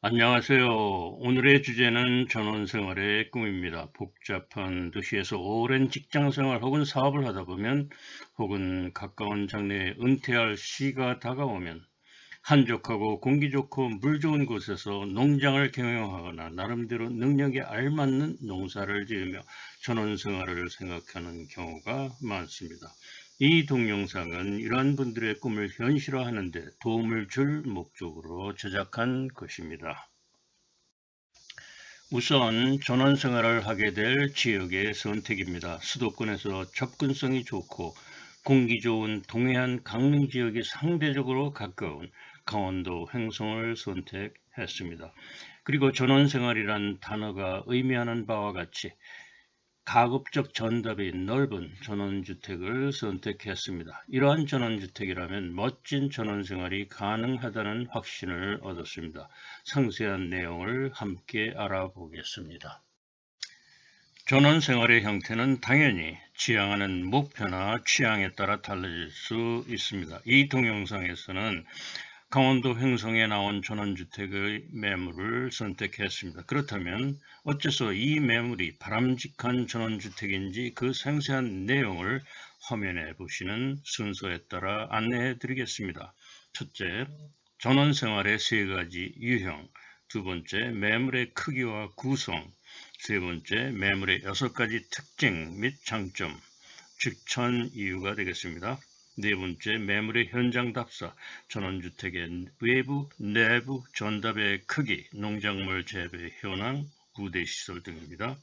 안녕하세요. 오늘의 주제는 전원생활의 꿈입니다. 복잡한 도시에서 오랜 직장생활 혹은 사업을 하다 보면 혹은 가까운 장래에 은퇴할 시가 다가오면 한적하고 공기 좋고 물 좋은 곳에서 농장을 경영하거나 나름대로 능력에 알맞는 농사를 지으며 전원생활을 생각하는 경우가 많습니다. 이 동영상은 이러한 분들의 꿈을 현실화하는 데 도움을 줄 목적으로 제작한 것입니다. 우선 전원생활을 하게 될 지역의 선택입니다. 수도권에서 접근성이 좋고 공기 좋은 동해안 강릉 지역이 상대적으로 가까운 강원도 횡성을 선택했습니다. 그리고 전원생활이란 단어가 의미하는 바와 같이 가급적 전답이 넓은 전원주택을 선택했습니다. 이러한 전원주택이라면 멋진 전원생활이 가능하다는 확신을 얻었습니다. 상세한 내용을 함께 알아보겠습니다. 전원생활의 형태는 당연히 지향하는 목표나 취향에 따라 달라질 수 있습니다. 이 동영상에서는 강원도 횡성에 나온 전원주택의 매물을 선택했습니다. 그렇다면 어째서 이 매물이 바람직한 전원주택인지 그 상세한 내용을 화면에 보시는 순서에 따라 안내해 드리겠습니다. 첫째, 전원생활의 세 가지 유형. 두 번째, 매물의 크기와 구성. 세 번째, 매물의 6가지 특징 및 장점, 추천 이유가 되겠습니다. 네 번째, 매물의 현장 답사, 전원주택의 외부, 내부, 전답의 크기, 농작물 재배 현황, 부대시설 등입니다.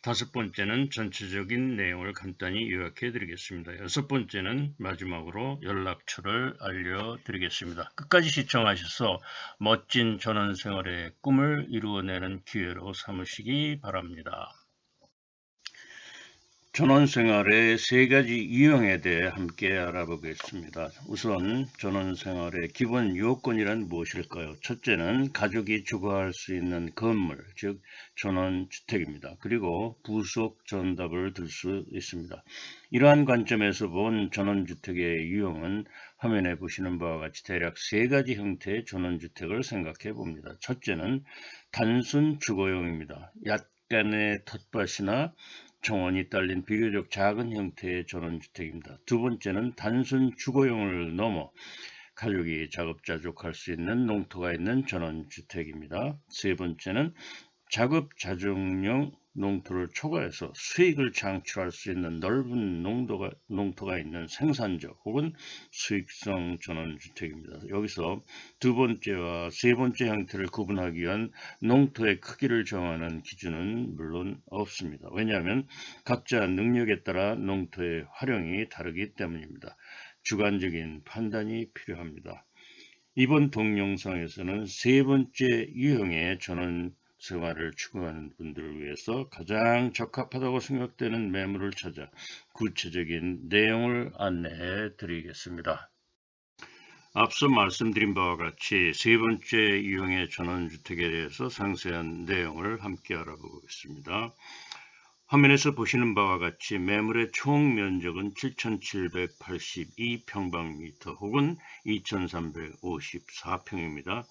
다섯 번째는 전체적인 내용을 간단히 요약해 드리겠습니다. 여섯 번째는 마지막으로 연락처를 알려드리겠습니다. 끝까지 시청하셔서 멋진 전원생활의 꿈을 이루어내는 기회로 삼으시기 바랍니다. 전원생활의 세 가지 유형에 대해 함께 알아보겠습니다. 우선 전원생활의 기본 요건이란 무엇일까요? 첫째는 가족이 주거할 수 있는 건물, 즉 전원주택입니다. 그리고 부속 전답을 들 수 있습니다. 이러한 관점에서 본 전원주택의 유형은 화면에 보시는 바와 같이 대략 세 가지 형태의 전원주택을 생각해 봅니다. 첫째는 단순 주거용입니다. 약간의 텃밭이나 정원이 딸린 비교적 작은 형태의 전원주택입니다. 두 번째는 단순 주거용을 넘어 가족이 자급자족할 수 있는 농토가 있는 전원주택입니다. 세 번째는 자급자족용 농토를 초과해서 수익을 창출할 수 있는 넓은 농토가 있는 생산적 혹은 수익성 전원주택입니다. 여기서 두 번째와 세 번째 형태를 구분하기 위한 농토의 크기를 정하는 기준은 물론 없습니다. 왜냐하면 각자 능력에 따라 농토의 활용이 다르기 때문입니다. 주관적인 판단이 필요합니다. 이번 동영상에서는 세 번째 유형의 전원 생활을 추구하는 분들을 위해서 가장 적합하다고 생각되는 매물을 찾아 구체적인 내용을 안내해 드리겠습니다. 앞서 말씀드린 바와 같이 세 번째 유형의 전원주택에 대해서 상세한 내용을 함께 알아보겠습니다. 화면에서 보시는 바와 같이 매물의 총 면적은 7,782평방미터 혹은 2,354평입니다.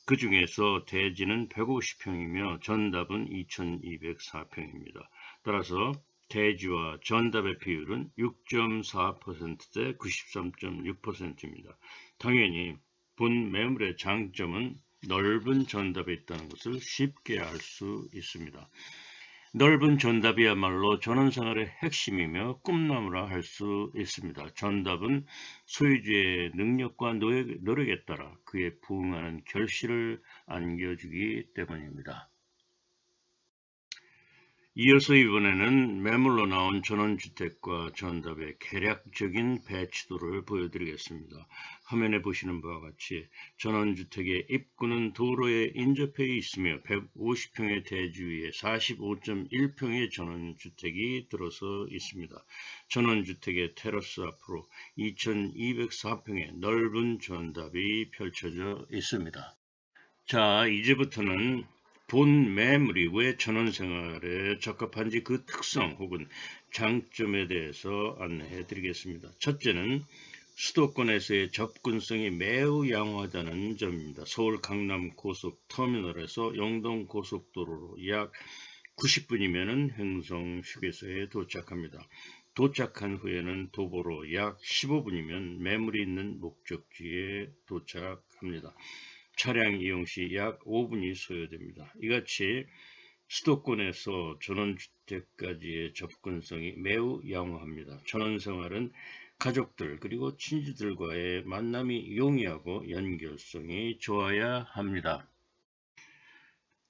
그 중에서 대지는 150평이며 전답은 2,204평입니다. 따라서 대지와 전답의 비율은 6.4%대 93.6%입니다. 당연히 본 매물의 장점은 넓은 전답에 있다는 것을 쉽게 알 수 있습니다. 넓은 전답이야말로 전원생활의 핵심이며 꿈나무라 할 수 있습니다. 전답은 소유주의 능력과 노력에 따라 그에 부응하는 결실을 안겨주기 때문입니다. 이어서 이번에는 매물로 나온 전원주택과 전답의 개략적인 배치도를 보여드리겠습니다. 화면에 보시는 바와 같이 전원주택의 입구는 도로에 인접해 있으며 150평의 대지 위에 45.1평의 전원주택이 들어서 있습니다. 전원주택의 테라스 앞으로 2204평의 넓은 전답이 펼쳐져 있습니다. 자, 이제부터는 본 매물이 왜 전원생활에 적합한지 그 특성 혹은 장점에 대해서 안내해 드리겠습니다. 첫째는 수도권에서의 접근성이 매우 양호하다는 점입니다. 서울 강남 고속터미널에서 영동 고속도로로 약 90분이면 횡성 휴게소에 도착합니다. 도착한 후에는 도보로 약 15분이면 매물이 있는 목적지에 도착합니다. 차량 이용 시 약 5분이 소요됩니다. 이같이 수도권에서 전원주택까지의 접근성이 매우 양호합니다. 전원생활은 가족들 그리고 친지들과의 만남이 용이하고 연결성이 좋아야 합니다.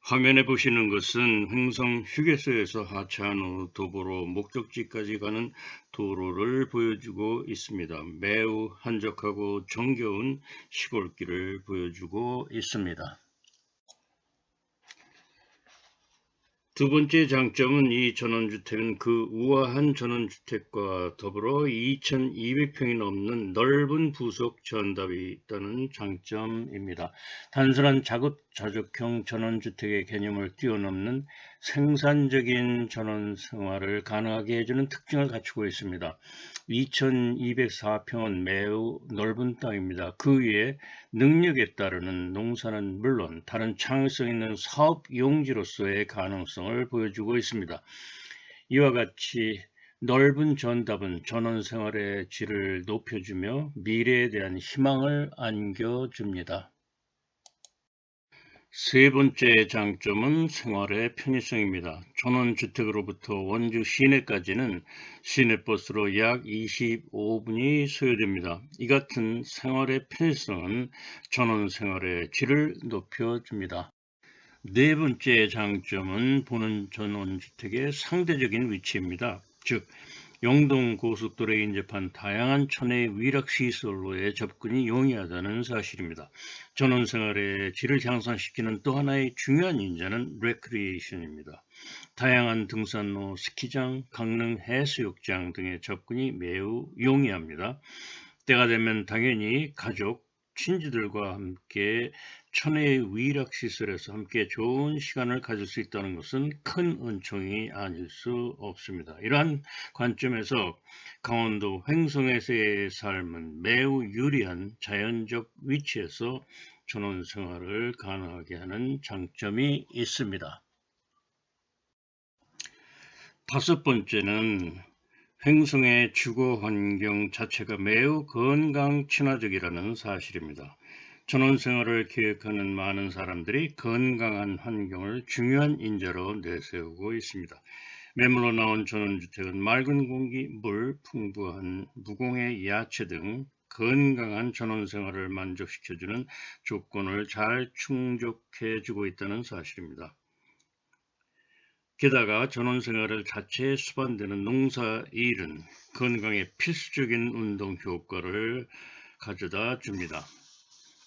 화면에 보시는 것은 횡성 휴게소에서 하차한 후 도보로 목적지까지 가는 도로를 보여주고 있습니다. 매우 한적하고 정겨운 시골길을 보여주고 있습니다. 두 번째 장점은 이 전원주택은 그 우아한 전원주택과 더불어 2200평이 넘는 넓은 부속 전답이 있다는 장점입니다. 단순한 자급자족형 전원주택의 개념을 뛰어넘는 생산적인 전원생활을 가능하게 해주는 특징을 갖추고 있습니다. 2204평은 매우 넓은 땅입니다. 그 위에 능력에 따르는 농사는 물론 다른 창의성 있는 사업 용지로서의 가능성을 보여주고 있습니다. 이와 같이 넓은 전답은 전원생활의 질을 높여주며 미래에 대한 희망을 안겨줍니다. 세 번째 장점은 생활의 편의성입니다. 전원주택으로부터 원주 시내까지는 시내버스로 약 25분이 소요됩니다. 이 같은 생활의 편의성은 전원생활의 질을 높여줍니다. 네 번째 장점은 보는 전원주택의 상대적인 위치입니다. 즉, 영동 고속도로에 인접한 다양한 천혜의 위락시설로의 접근이 용이하다는 사실입니다. 전원생활의 질을 향상시키는 또 하나의 중요한 인자는 레크리에이션입니다. 다양한 등산로, 스키장, 강릉 해수욕장 등의 접근이 매우 용이합니다. 때가 되면 당연히 가족, 친지들과 함께 천혜의 위락시설에서 함께 좋은 시간을 가질 수 있다는 것은 큰 은총이 아닐 수 없습니다. 이러한 관점에서 강원도 횡성에서의 삶은 매우 유리한 자연적 위치에서 전원생활을 가능하게 하는 장점이 있습니다. 다섯 번째는 횡성의 주거 환경 자체가 매우 건강 친화적이라는 사실입니다. 전원생활을 계획하는 많은 사람들이 건강한 환경을 중요한 인자로 내세우고 있습니다. 매물로 나온 전원주택은 맑은 공기, 물, 풍부한 무공해 야채 등 건강한 전원생활을 만족시켜주는 조건을 잘 충족해주고 있다는 사실입니다. 게다가 전원생활을 자체에 수반되는 농사일은 건강에 필수적인 운동 효과를 가져다 줍니다.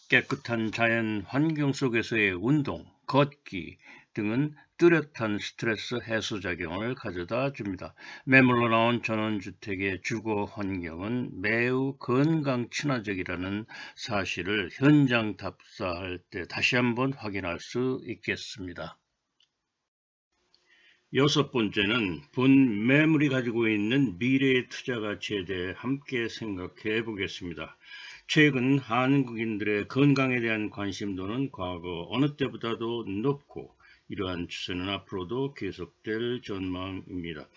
깨끗한 자연 환경 속에서의 운동, 걷기 등은 뚜렷한 스트레스 해소 작용을 가져다 줍니다. 매물로 나온 전원주택의 주거 환경은 매우 건강 친화적이라는 사실을 현장 답사할 때 다시 한번 확인할 수 있겠습니다. 여섯 번째는 본 매물이 가지고 있는 미래의 투자 가치에 대해 함께 생각해 보겠습니다. 최근 한국인들의 건강에 대한 관심도는 과거 어느 때보다도 높고 이러한 추세는 앞으로도 계속될 전망입니다.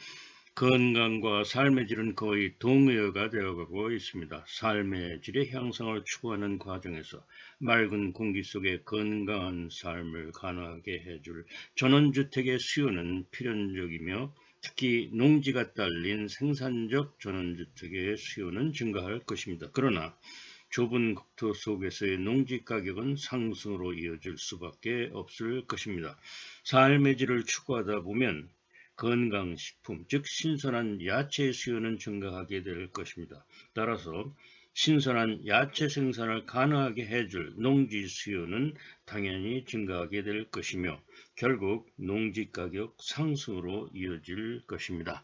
건강과 삶의 질은 거의 동의어가 되어가고 있습니다. 삶의 질의 향상을 추구하는 과정에서 맑은 공기 속에 건강한 삶을 가능하게 해줄 전원주택의 수요는 필연적이며 특히 농지가 딸린 생산적 전원주택의 수요는 증가할 것입니다. 그러나 좁은 국토 속에서의 농지 가격은 상승으로 이어질 수밖에 없을 것입니다. 삶의 질을 추구하다 보면 건강식품, 즉 신선한 야채의 수요는 증가하게 될 것입니다. 따라서 신선한 야채 생산을 가능하게 해줄 농지 수요는 당연히 증가하게 될 것이며 결국 농지 가격 상승으로 이어질 것입니다.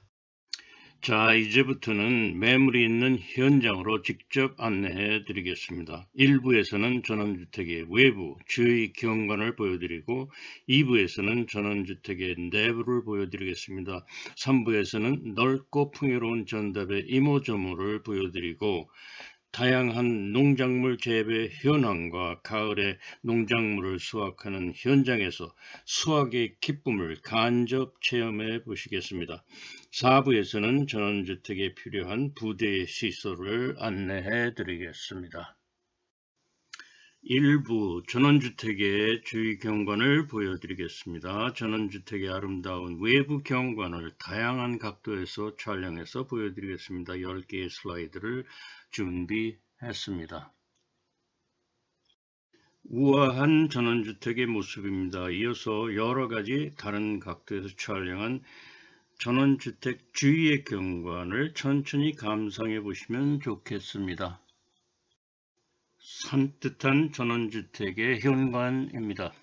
자, 이제부터는 매물이 있는 현장으로 직접 안내해 드리겠습니다. 1부에서는 전원주택의 외부, 주의 경관을 보여드리고 2부에서는 전원주택의 내부를 보여드리겠습니다. 3부에서는 넓고 풍요로운 전답의 이모저모를 보여드리고 다양한 농작물 재배 현황과 가을에 농작물을 수확하는 현장에서 수확의 기쁨을 간접 체험해 보시겠습니다. 4부에서는 전원주택에 필요한 부대 시설을 안내해 드리겠습니다. 일부 전원주택의 주위 경관을 보여드리겠습니다. 전원주택의 아름다운 외부 경관을 다양한 각도에서 촬영해서 보여드리겠습니다. 10개의 슬라이드를 준비했습니다. 우아한 전원주택의 모습입니다. 이어서 여러가지 다른 각도에서 촬영한 전원주택 주위의 경관을 천천히 감상해 보시면 좋겠습니다. 산뜻한 전원주택의 현관입니다.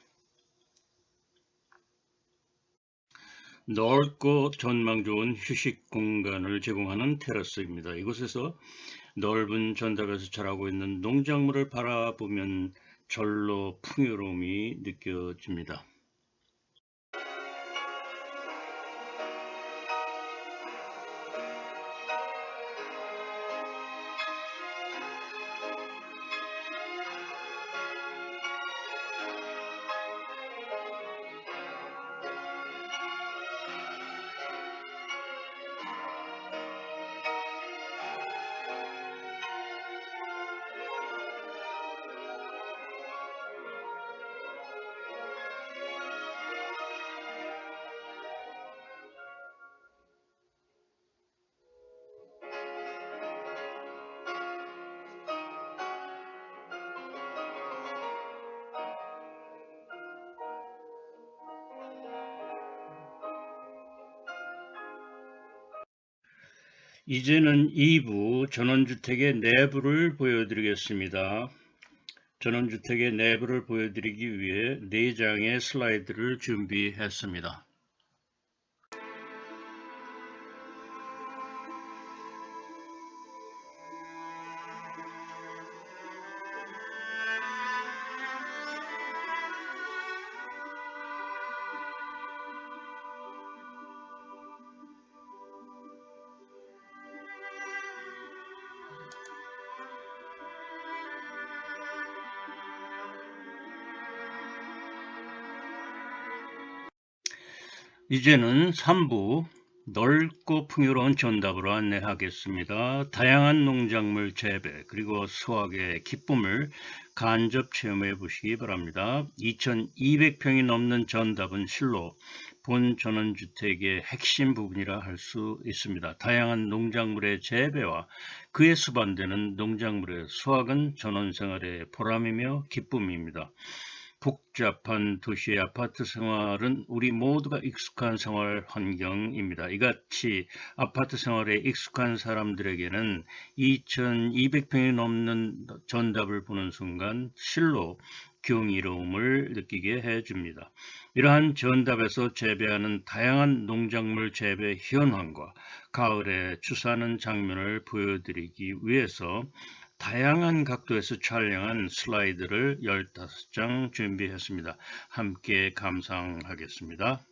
넓고 전망 좋은 휴식 공간을 제공하는 테라스입니다. 이곳에서 넓은 전답에서 자라고 있는 농작물을 바라보면 절로 풍요로움이 느껴집니다. 이제는 2부 전원주택의 내부를 보여드리겠습니다. 전원주택의 내부를 보여드리기 위해 4장의 슬라이드를 준비했습니다. 이제는 3부 넓고 풍요로운 전답으로 안내하겠습니다. 다양한 농작물 재배 그리고 수확의 기쁨을 간접 체험해 보시기 바랍니다. 2200평이 넘는 전답은 실로 본 전원주택의 핵심 부분이라 할 수 있습니다. 다양한 농작물의 재배와 그에 수반되는 농작물의 수확은 전원생활의 보람이며 기쁨입니다. 복잡한 도시의 아파트 생활은 우리 모두가 익숙한 생활 환경입니다. 이같이 아파트 생활에 익숙한 사람들에게는 2200평이 넘는 전답을 보는 순간 실로 경이로움을 느끼게 해줍니다. 이러한 전답에서 재배하는 다양한 농작물 재배 현황과 가을에 추수하는 장면을 보여드리기 위해서 다양한 각도에서 촬영한 슬라이드를 15장 준비했습니다. 함께 감상하겠습니다.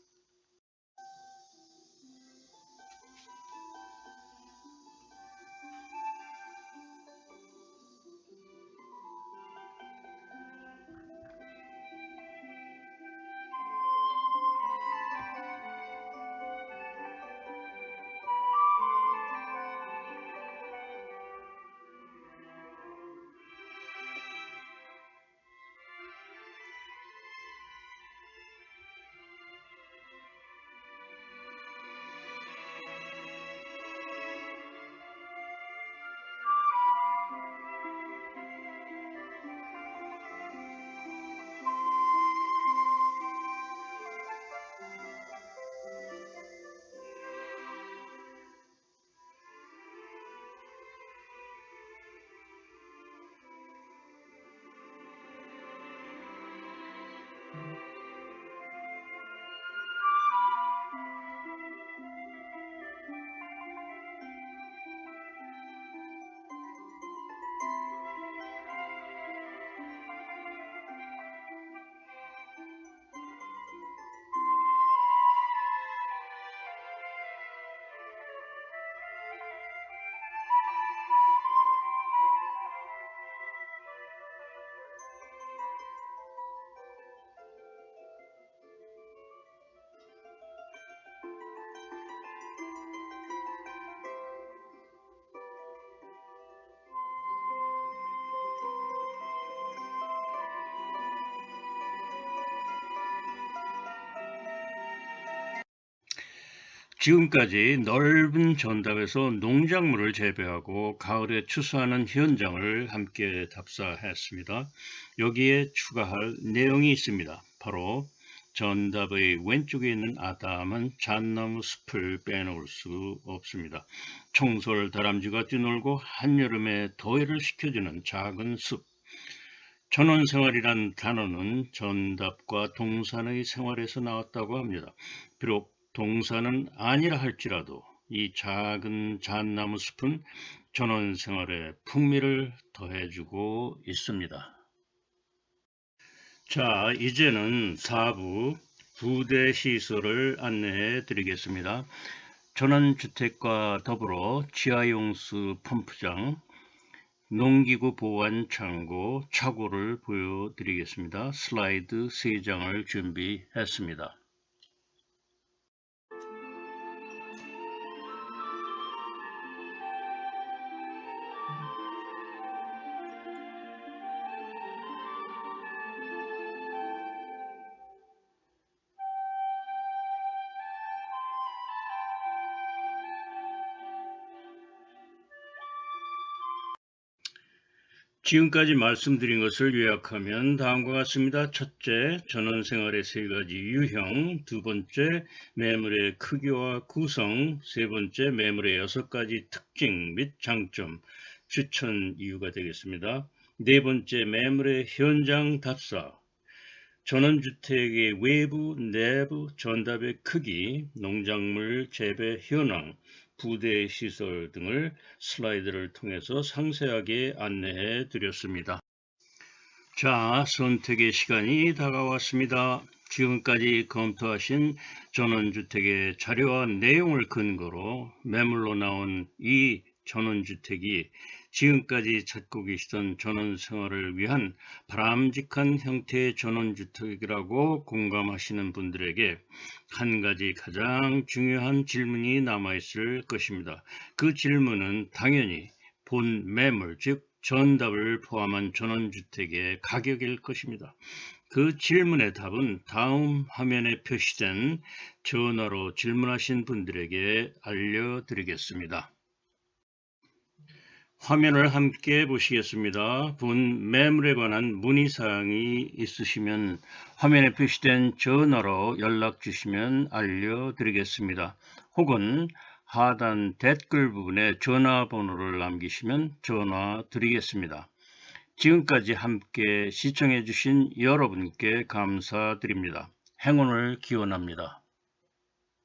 지금까지 넓은 전답에서 농작물을 재배하고 가을에 추수하는 현장을 함께 답사했습니다. 여기에 추가할 내용이 있습니다. 바로 전답의 왼쪽에 있는 아담한 잣나무 숲을 빼놓을 수 없습니다. 청솔 다람쥐가 뛰놀고 한여름에 더위를 식혀주는 작은 숲. 전원생활이란 단어는 전답과 동산의 생활에서 나왔다고 합니다. 비록 동산은 아니라 할지라도 이 작은 잣나무 숲은 전원생활에 풍미를 더해주고 있습니다. 자, 이제는 4부 부대시설을 안내해 드리겠습니다. 전원주택과 더불어 지하용수 펌프장, 농기구 보완 창고, 차고를 보여드리겠습니다. 슬라이드 3장을 준비했습니다. 지금까지 말씀드린 것을 요약하면 다음과 같습니다. 첫째, 전원생활의 3가지 유형. 두 번째, 매물의 크기와 구성. 세 번째, 매물의 6가지 특징 및 장점, 추천 이유가 되겠습니다. 네 번째, 매물의 현장 답사. 전원주택의 외부, 내부, 전답의 크기, 농작물 재배 현황, 부대 시설 등을 슬라이드를 통해서 상세하게 안내해 드렸습니다. 자, 선택의 시간이 다가왔습니다. 지금까지 검토하신 전원주택의 자료와 내용을 근거로 매물로 나온 이 전원주택이 지금까지 찾고 계시던 전원생활을 위한 바람직한 형태의 전원주택이라고 공감하시는 분들에게 한 가지 가장 중요한 질문이 남아있을 것입니다. 그 질문은 당연히 본 매물, 즉 전답을 포함한 전원주택의 가격일 것입니다. 그 질문의 답은 다음 화면에 표시된 전화로 질문하신 분들에게 알려드리겠습니다. 화면을 함께 보시겠습니다. 본 매물에 관한 문의사항이 있으시면 화면에 표시된 전화로 연락 주시면 알려드리겠습니다. 혹은 하단 댓글 부분에 전화번호를 남기시면 전화 드리겠습니다. 지금까지 함께 시청해 주신 여러분께 감사드립니다. 행운을 기원합니다.